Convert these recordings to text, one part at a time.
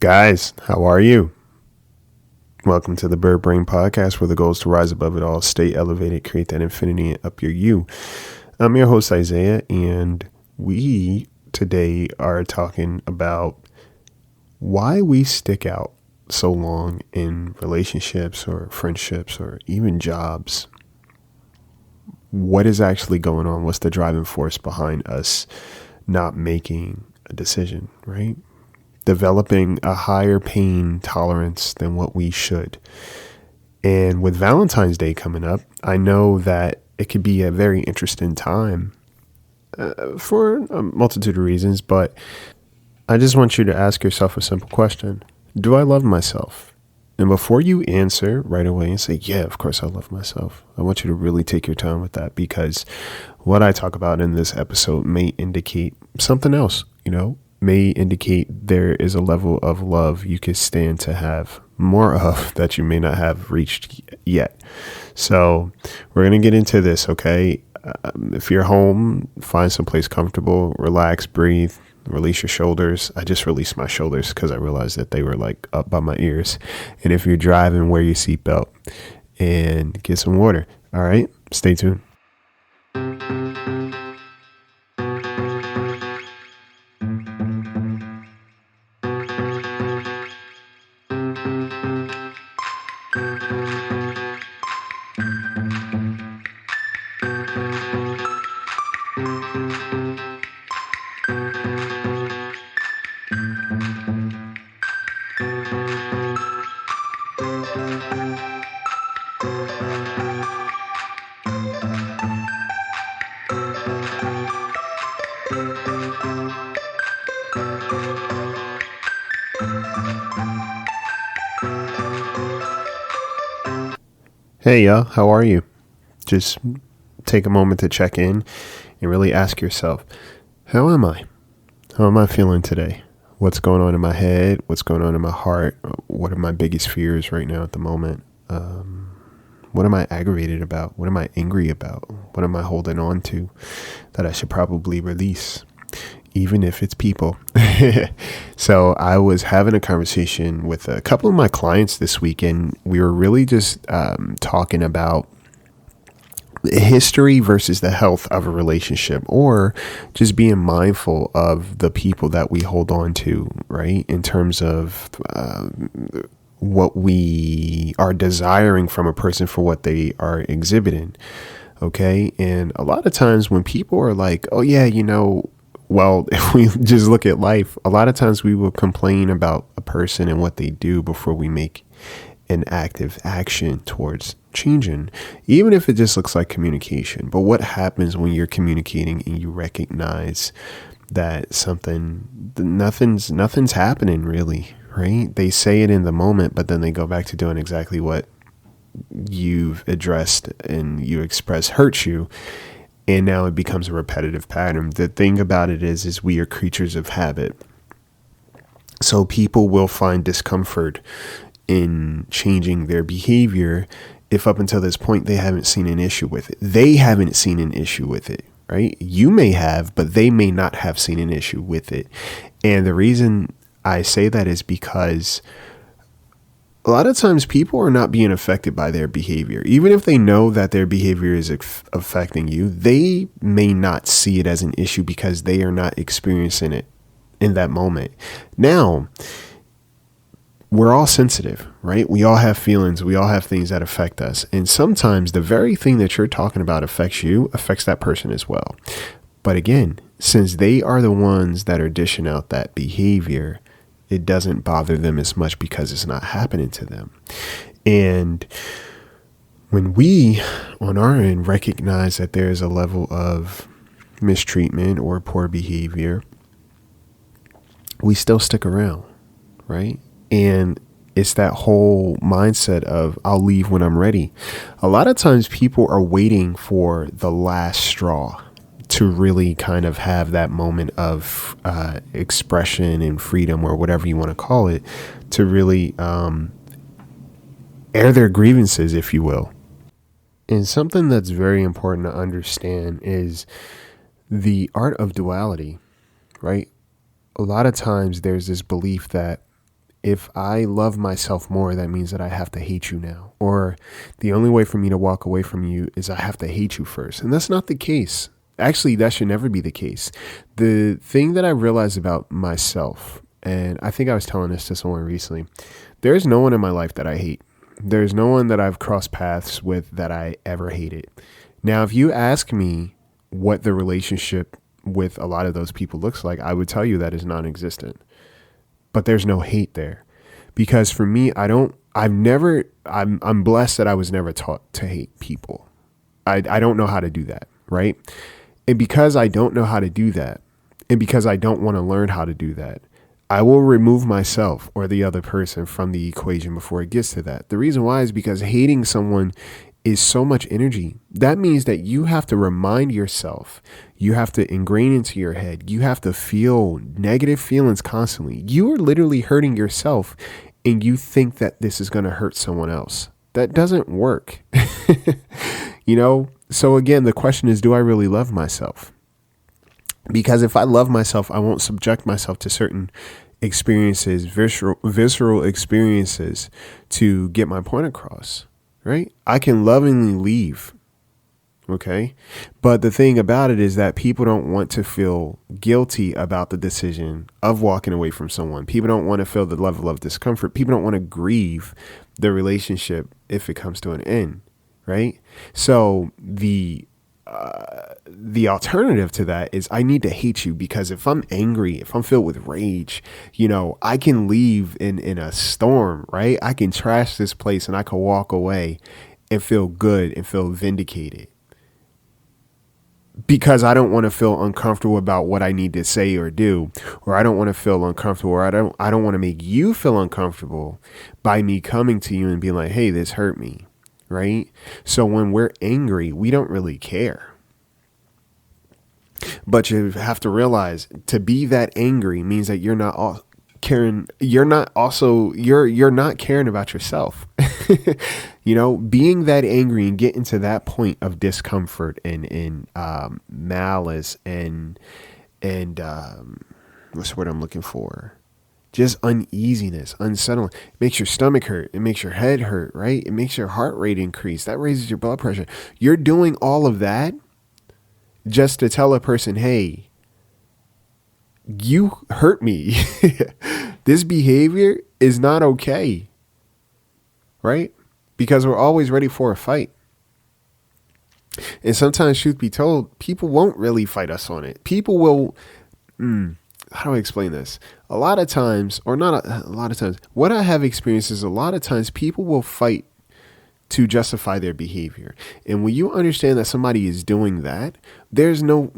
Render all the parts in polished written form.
Guys, how are you? Welcome to the Bird Brain Podcast, where the goal is to rise above it all, stay elevated, create that infinity, and up your you. I'm your host, Isaiah, and we today are talking about why we stick out so long in relationships or friendships or even jobs. What is actually going on? What's the driving force behind us not making a decision, right? Developing a higher pain tolerance than what we should. And with Valentine's Day coming up, I know that it could be a very interesting time for a multitude of reasons, but I just want you to ask yourself a simple question. Do I love myself? And before you answer right away and say, yeah, of course I love myself, I want you to really take your time with that, because what I talk about in this episode may indicate something else, may indicate there is a level of love you could stand to have more of that you may not have reached yet. So we're going to get into this, okay? If you're home, find someplace comfortable, relax, breathe, release your shoulders. I just released my shoulders because I realized that they were like up by my ears. And if you're driving, wear your seatbelt and get some water. All right, stay tuned. Hey, y'all, how are you? Just take a moment to check in and really ask yourself, how am I? How am I feeling today? What's going on in my head? What's going on in my heart? What are my biggest fears right now at the moment? What am I aggravated about? What am I angry about? What am I holding on to that I should probably release, even if it's people? So I was having a conversation with a couple of my clients this week, and we were really just talking about history versus the health of a relationship, or just being mindful of the people that we hold on to, right? In terms of what we are desiring from a person for what they are exhibiting. Okay. And a lot of times when people are like, oh yeah, well, if we just look at life, a lot of times we will complain about a person and what they do before we make an active action towards changing, even if it just looks like communication. But what happens when you're communicating and you recognize that nothing's happening really, right? They say it in the moment, but then they go back to doing exactly what you've addressed and you express hurts you. And now it becomes a repetitive pattern. The thing about it is we are creatures of habit. So people will find discomfort in changing their behavior if up until this point they haven't seen an issue with it. They haven't seen an issue with it, right? You may have, but they may not have seen an issue with it. And the reason I say that is because a lot of times people are not being affected by their behavior. Even if they know that their behavior is affecting you, they may not see it as an issue because they are not experiencing it in that moment. Now, we're all sensitive, right? We all have feelings. We all have things that affect us. And sometimes the very thing that you're talking about affects you, affects that person as well. But again, since they are the ones that are dishing out that behavior, it doesn't bother them as much because it's not happening to them. And when we, on our end, recognize that there is a level of mistreatment or poor behavior, we still stick around, right? And it's that whole mindset of I'll leave when I'm ready. A lot of times people are waiting for the last straw to really kind of have that moment of expression and freedom, or whatever you want to call it, to really air their grievances, if you will. And something that's very important to understand is the art of duality, right? A lot of times there's this belief that if I love myself more, that means that I have to hate you now. Or the only way for me to walk away from you is I have to hate you first. And that's not the case. Actually, that should never be the case. The thing that I realized about myself, and I think I was telling this to someone recently, there's no one in my life that I hate. There's no one that I've crossed paths with that I ever hated. Now, if you ask me what the relationship with a lot of those people looks like, I would tell you that is non-existent. But there's no hate there. Because for me, I'm blessed that I was never taught to hate people. I don't know how to do that, right? And because I don't know how to do that, and because I don't want to learn how to do that, I will remove myself or the other person from the equation before it gets to that. The reason why is because hating someone is so much energy. That means that you have to remind yourself, you have to ingrain into your head, you have to feel negative feelings constantly. You are literally hurting yourself and you think that this is going to hurt someone else. That doesn't work. So again, the question is, do I really love myself? Because if I love myself, I won't subject myself to certain experiences, visceral experiences to get my point across, right? I can lovingly leave. Okay. But the thing about it is that people don't want to feel guilty about the decision of walking away from someone. People don't want to feel the level of discomfort. People don't want to grieve the relationship if it comes to an end. Right. So the alternative to that is I need to hate you, because if I'm angry, if I'm filled with rage, I can leave in a storm, right? I can trash this place and I can walk away and feel good and feel vindicated, because I don't want to feel uncomfortable about what I need to say or do, or I don't want to feel uncomfortable, or I don't want to make you feel uncomfortable by me coming to you and being like, hey, this hurt me. Right? So when we're angry, we don't really care. But you have to realize, to be that angry means that you're not caring. You're not caring about yourself. Being that angry and getting to that point of discomfort and malice and what's the word I'm looking for? Just uneasiness, unsettling. It makes your stomach hurt. It makes your head hurt, right? It makes your heart rate increase. That raises your blood pressure. You're doing all of that just to tell a person, hey, you hurt me. This behavior is not okay, right? Because we're always ready for a fight. And sometimes, truth be told, people won't really fight us on it. People will... how do I explain this? A lot of times, or not a lot of times, what I have experienced is a lot of times people will fight to justify their behavior. And when you understand that somebody is doing that, there's no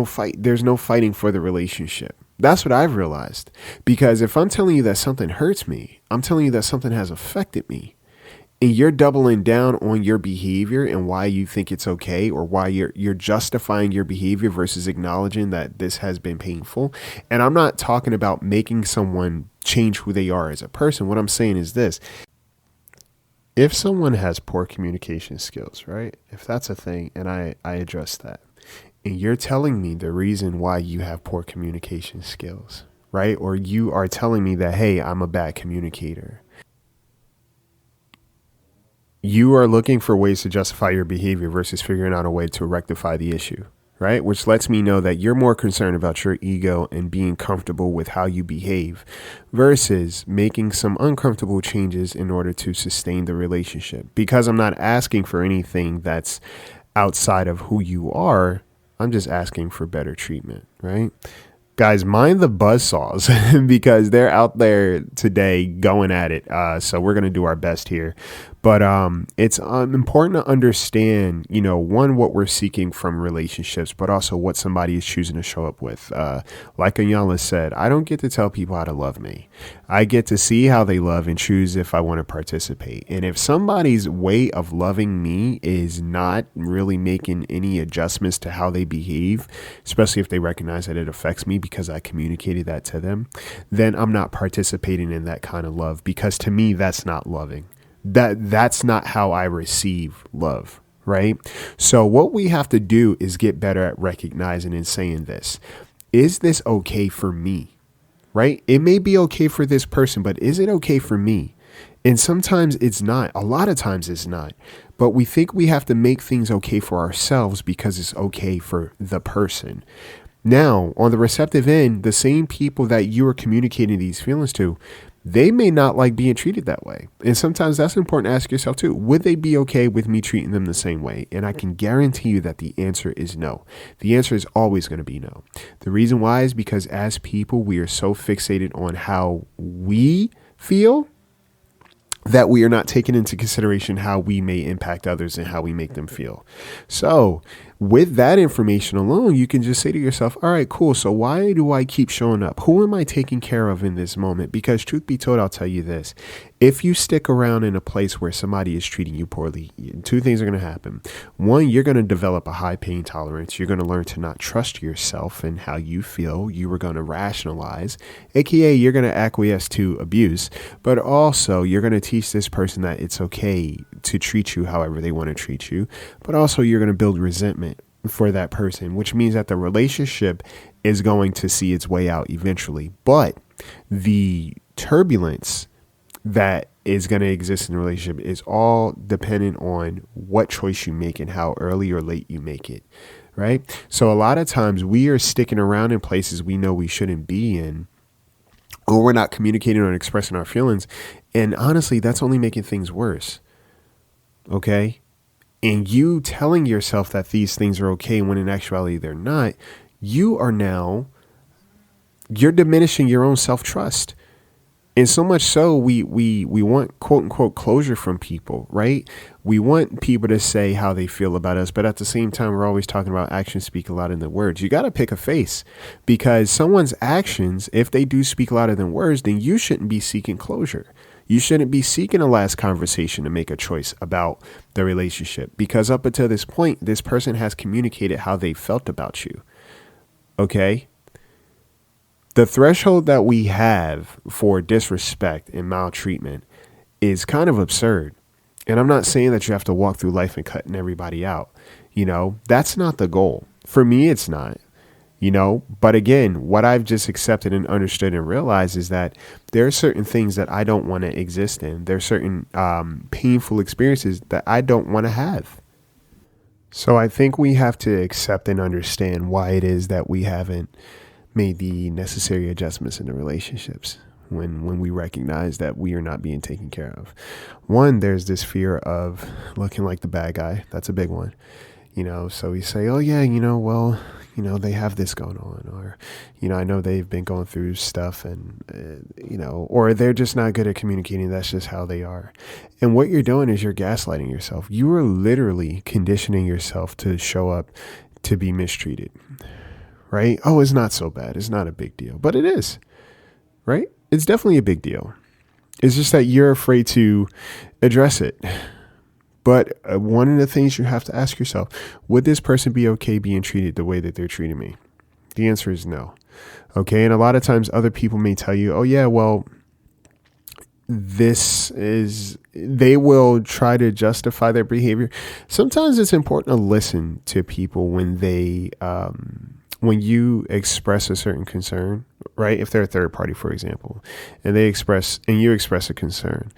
fight. There's no fighting for the relationship. That's what I've realized. Because if I'm telling you that something hurts me, I'm telling you that something has affected me, and you're doubling down on your behavior and why you think it's okay, or why you're justifying your behavior versus acknowledging that this has been painful. And I'm not talking about making someone change who they are as a person. What I'm saying is this: if someone has poor communication skills, right? If that's a thing, and I address that, and you're telling me the reason why you have poor communication skills, right? Or you are telling me that, hey, I'm a bad communicator. You are looking for ways to justify your behavior versus figuring out a way to rectify the issue, right? Which lets me know that you're more concerned about your ego and being comfortable with how you behave versus making some uncomfortable changes in order to sustain the relationship. Because I'm not asking for anything that's outside of who you are. I'm just asking for better treatment, right? Guys, mind the buzzsaws because they're out there today going at it. So we're going to do our best here. But it's important to understand, one, what we're seeking from relationships, but also what somebody is choosing to show up with. Like Iyanla said, I don't get to tell people how to love me. I get to see how they love and choose if I want to participate. And if somebody's way of loving me is not really making any adjustments to how they behave, especially if they recognize that it affects me because I communicated that to them, then I'm not participating in that kind of love, because to me, that's not loving. That's not how I receive love, right? So what we have to do is get better at recognizing and saying this. Is this okay for me? right? It may be okay for this person, but is it okay for me? And sometimes it's not. A lot of times it's not. But we think we have to make things okay for ourselves because it's okay for the person. Now, on the receptive end, the same people that you are communicating these feelings to, they may not like being treated that way. And sometimes that's important to ask yourself too. Would they be okay with me treating them the same way? And I can guarantee you that the answer is no. The answer is always going to be no. The reason why is because as people, we are so fixated on how we feel that we are not taking into consideration how we may impact others and how we make them feel. So with that information alone, you can just say to yourself, all right, cool. So why do I keep showing up? Who am I taking care of in this moment? Because truth be told, I'll tell you this. If you stick around in a place where somebody is treating you poorly, two things are going to happen. One, you're going to develop a high pain tolerance. You're going to learn to not trust yourself and how you feel. You are going to rationalize, aka you're going to acquiesce to abuse, but also you're going to teach this person that it's okay to treat you however they want to treat you. But also you're going to build resentment for that person, which means that the relationship is going to see its way out eventually. But the turbulence that is going to exist in the relationship is all dependent on what choice you make and how early or late you make it, right? So a lot of times we are sticking around in places we know we shouldn't be in, or we're not communicating or expressing our feelings. And honestly, that's only making things worse. Okay. And you telling yourself that these things are okay when in actuality they're not, you're diminishing your own self-trust. And so much so we want quote unquote closure from people, right? We want people to say how they feel about us, but at the same time, we're always talking about actions speak louder than words. You got to pick a face, because someone's actions, if they do speak louder than words, then you shouldn't be seeking closure. You shouldn't be seeking a last conversation to make a choice about the relationship, because up until this point, this person has communicated how they felt about you. Okay. The threshold that we have for disrespect and maltreatment is kind of absurd. And I'm not saying that you have to walk through life and cutting everybody out. You know, that's not the goal. For me, it's not, you know, but again, what I've just accepted and understood and realized is that there are certain things that I don't want to exist in. There are certain painful experiences that I don't want to have. So I think we have to accept and understand why it is that we haven't made the necessary adjustments in the relationships when we recognize that we are not being taken care of. One, there's this fear of looking like the bad guy. That's a big one. You know, so we say, oh yeah, you know, well, you know, they have this going on, or, you know, I know they've been going through stuff and, you know, or they're just not good at communicating. That's just how they are. And what you're doing is you're gaslighting yourself. You are literally conditioning yourself to show up to be mistreated. Right? Oh, it's not so bad. It's not a big deal, but it is, right? It's definitely a big deal. It's just that you're afraid to address it. But one of the things you have to ask yourself, would this person be okay being treated the way that they're treating me? The answer is no. Okay. And a lot of times other people may tell you, oh yeah, well, they will try to justify their behavior. Sometimes it's important to listen to people when when you express a certain concern, right? If they're a third party, for example, and you express a concern,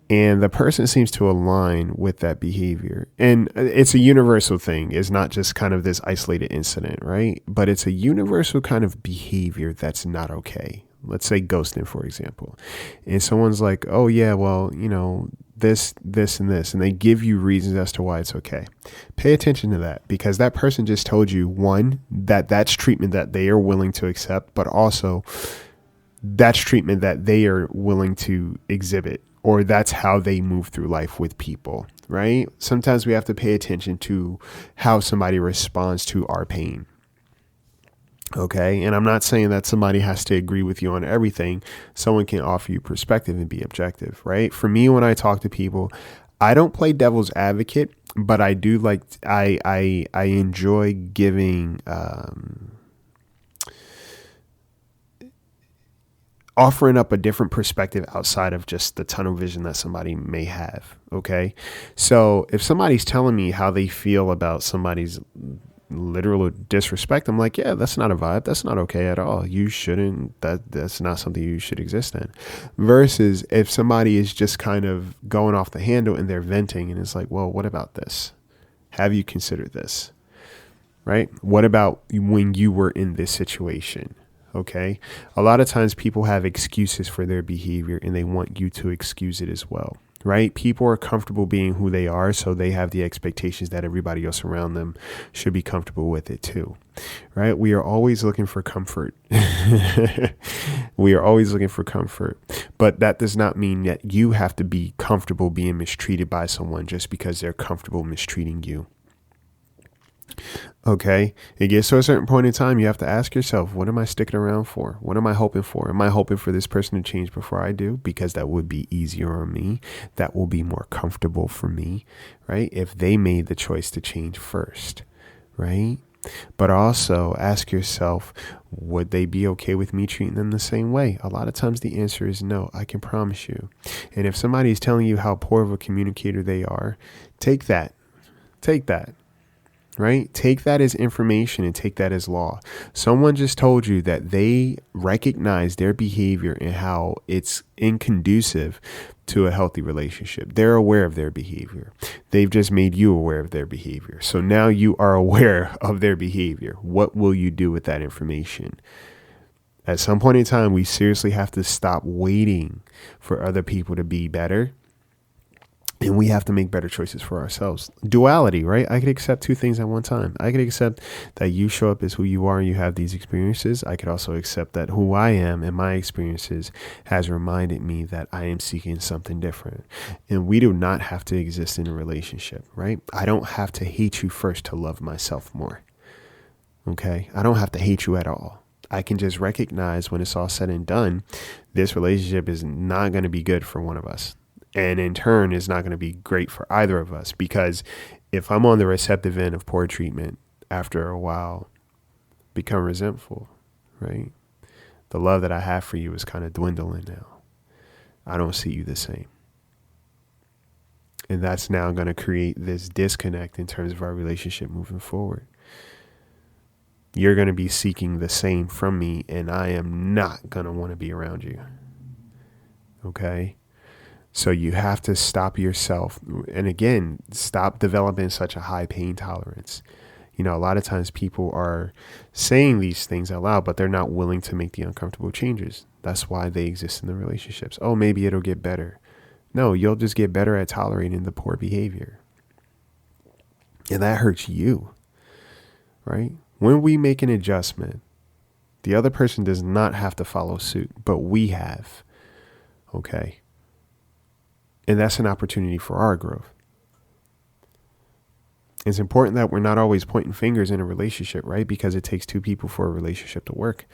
and the person seems to align with that behavior. And it's a universal thing. It's not just kind of this isolated incident, right? But it's a universal kind of behavior that's not okay. Let's say ghosting, for example. And someone's like, oh yeah, well, you know, this, and this, and they give you reasons as to why it's okay. Pay attention to that, because that person just told you, one, that's treatment that they are willing to accept, but also that's treatment that they are willing to exhibit, or that's how they move through life with people, right? Sometimes we have to pay attention to how somebody responds to our pain. Okay. And I'm not saying that somebody has to agree with you on everything. Someone can offer you perspective and be objective, right? For me, when I talk to people, I don't play devil's advocate, but I do I enjoy giving, offering up a different perspective outside of just the tunnel vision that somebody may have. Okay. So if somebody's telling me how they feel about somebody's, literal disrespect, I'm like, yeah, that's not a vibe. That's not okay at all. You shouldn't, that's not something you should exist in. Versus if somebody is just kind of going off the handle and they're venting and it's like, well, what about this? Have you considered this? Right? What about when you were in this situation? Okay. A lot of times people have excuses for their behavior and they want you to excuse it as well. Right? People are comfortable being who they are, so they have the expectations that everybody else around them should be comfortable with it too. Right? We are always looking for comfort. We are always looking for comfort. But that does not mean that you have to be comfortable being mistreated by someone just because they're comfortable mistreating you. Okay. It gets to a certain point in time, you have to ask yourself, what am I sticking around for? What am I hoping for? Am I hoping for this person to change before I do? Because that would be easier on me. That will be more comfortable for me, right? If they made the choice to change first, right? But also ask yourself, would they be okay with me treating them the same way? A lot of times the answer is no, I can promise you. And if somebody is telling you how poor of a communicator they are, take that. Right? Take that as information and take that as law. Someone just told you that they recognize their behavior and how it's inconducive to a healthy relationship. They're aware of their behavior. They've just made you aware of their behavior. So now you are aware of their behavior. What will you do with that information? At some point in time, we seriously have to stop waiting for other people to be better. And we have to make better choices for ourselves. Duality, right? I could accept two things at one time. I could accept that you show up as who you are and you have these experiences. I could also accept that who I am and my experiences has reminded me that I am seeking something different. And we do not have to exist in a relationship, right? I don't have to hate you first to love myself more. Okay? I don't have to hate you at all. I can just recognize when it's all said and done, this relationship is not going to be good for one of us. And in turn, is not going to be great for either of us, because if I'm on the receptive end of poor treatment, after a while, become resentful, right? The love that I have for you is kind of dwindling now. I don't see you the same. And that's now going to create this disconnect in terms of our relationship moving forward. You're going to be seeking the same from me, and I am not going to want to be around you. Okay? So you have to stop yourself. And again, stop developing such a high pain tolerance. You know, a lot of times people are saying these things out loud, but they're not willing to make the uncomfortable changes. That's why they exist in the relationships. Oh, maybe it'll get better. No, you'll just get better at tolerating the poor behavior. And that hurts you, right? When we make an adjustment, the other person does not have to follow suit, but we have. Okay? And that's an opportunity for our growth. It's important that we're not always pointing fingers in a relationship, right? Because it takes two people for a relationship to work.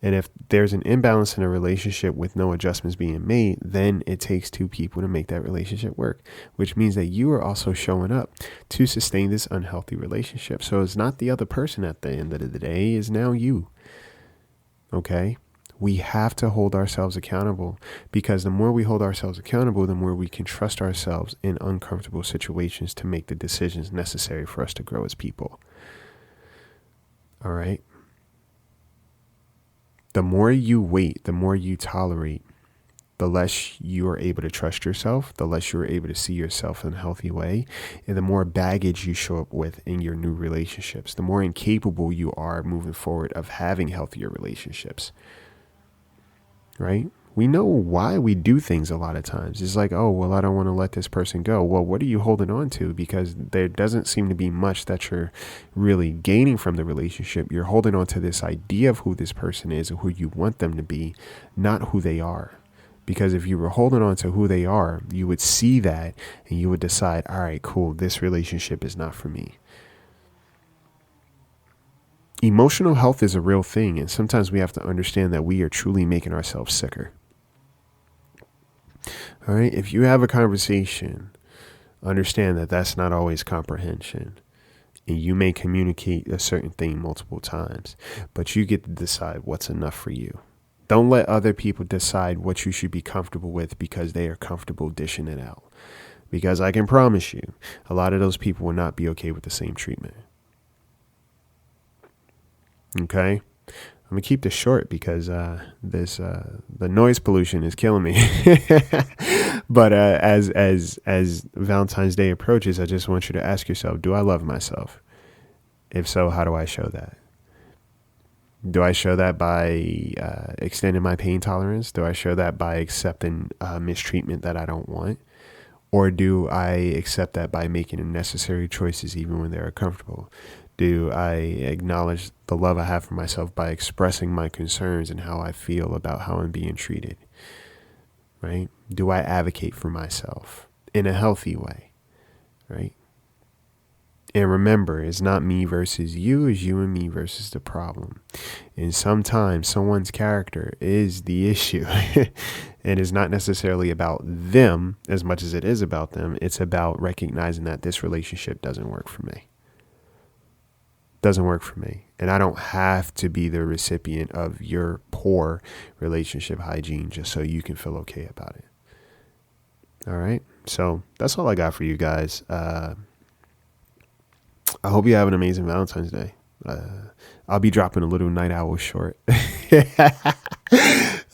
And if there's an imbalance in a relationship with no adjustments being made, then it takes two people to make that relationship work, which means that you are also showing up to sustain this unhealthy relationship. So it's not the other person at the end of the day, it's now you. Okay? We have to hold ourselves accountable, because the more we hold ourselves accountable, the more we can trust ourselves in uncomfortable situations to make the decisions necessary for us to grow as people. All right. The more you wait, the more you tolerate, the less you are able to trust yourself, the less you're able to see yourself in a healthy way, and the more baggage you show up with in your new relationships, the more incapable you are moving forward of having healthier relationships. Right? We know why we do things a lot of times. It's like, oh, well, I don't want to let this person go. Well, what are you holding on to? Because there doesn't seem to be much that you're really gaining from the relationship. You're holding on to this idea of who this person is and who you want them to be, not who they are. Because if you were holding on to who they are, you would see that and you would decide, all right, cool, this relationship is not for me. Emotional health is a real thing, and sometimes we have to understand that we are truly making ourselves sicker. All right, if you have a conversation, understand that that's not always comprehension, and you may communicate a certain thing multiple times, but you get to decide what's enough for you. Don't let other people decide what you should be comfortable with because they are comfortable dishing it out. Because I can promise you, a lot of those people will not be okay with the same treatment. Okay. I'm gonna keep this short because the noise pollution is killing me. But as Valentine's Day approaches, I just want you to ask yourself: do I love myself? If so, how do I show that? Do I show that by extending my pain tolerance? Do I show that by accepting mistreatment that I don't want? Or do I accept that by making necessary choices even when they're uncomfortable? Do I acknowledge the love I have for myself by expressing my concerns and how I feel about how I'm being treated? Right? Do I advocate for myself in a healthy way? Right? And remember, it's not me versus you, it's you and me versus the problem. And sometimes someone's character is the issue. And it's not necessarily about them as much as it is about them. It's about recognizing that this relationship doesn't work for me. Doesn't work for me. And I don't have to be the recipient of your poor relationship hygiene just so you can feel okay about it. All right. So that's all I got for you guys. I hope you have an amazing Valentine's Day. I'll be dropping a little Night Owl short.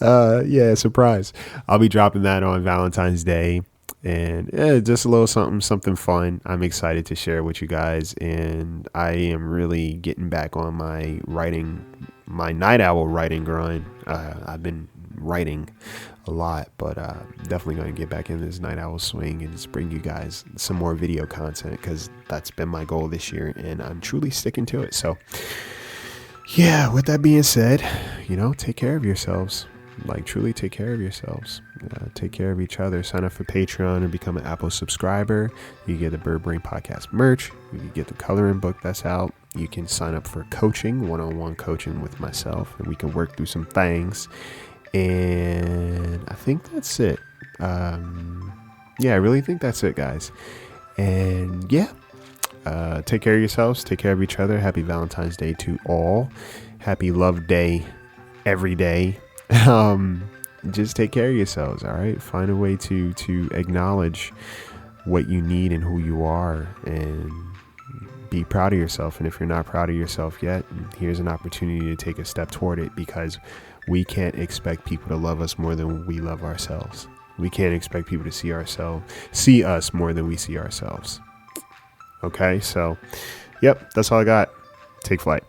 Yeah, surprise. I'll be dropping that on Valentine's Day. And just a little something fun. I'm excited to share with you guys. And I am really getting back on my Night Owl writing grind. I've been writing a lot, but definitely going to get back in this Night Owl swing and just bring you guys some more video content because that's been my goal this year and I'm truly sticking to it. So yeah, with that being said, take care of yourselves. Like, truly take care of yourselves. Take care of each other. Sign up for Patreon or become an Apple subscriber. You get the Bird Brain Podcast merch. You can get the coloring book that's out. You can sign up for coaching, one-on-one coaching with myself, and we can work through some things. And I think that's it. I really think that's it, guys. And yeah, take care of yourselves. Take care of each other. Happy Valentine's Day to all. Happy Love Day every day. Just take care of yourselves. All right. Find a way to acknowledge what you need and who you are and be proud of yourself. And if you're not proud of yourself yet, here's an opportunity to take a step toward it because we can't expect people to love us more than we love ourselves. We can't expect people to see us more than we see ourselves. Okay. So, yep, that's all I got. Take flight.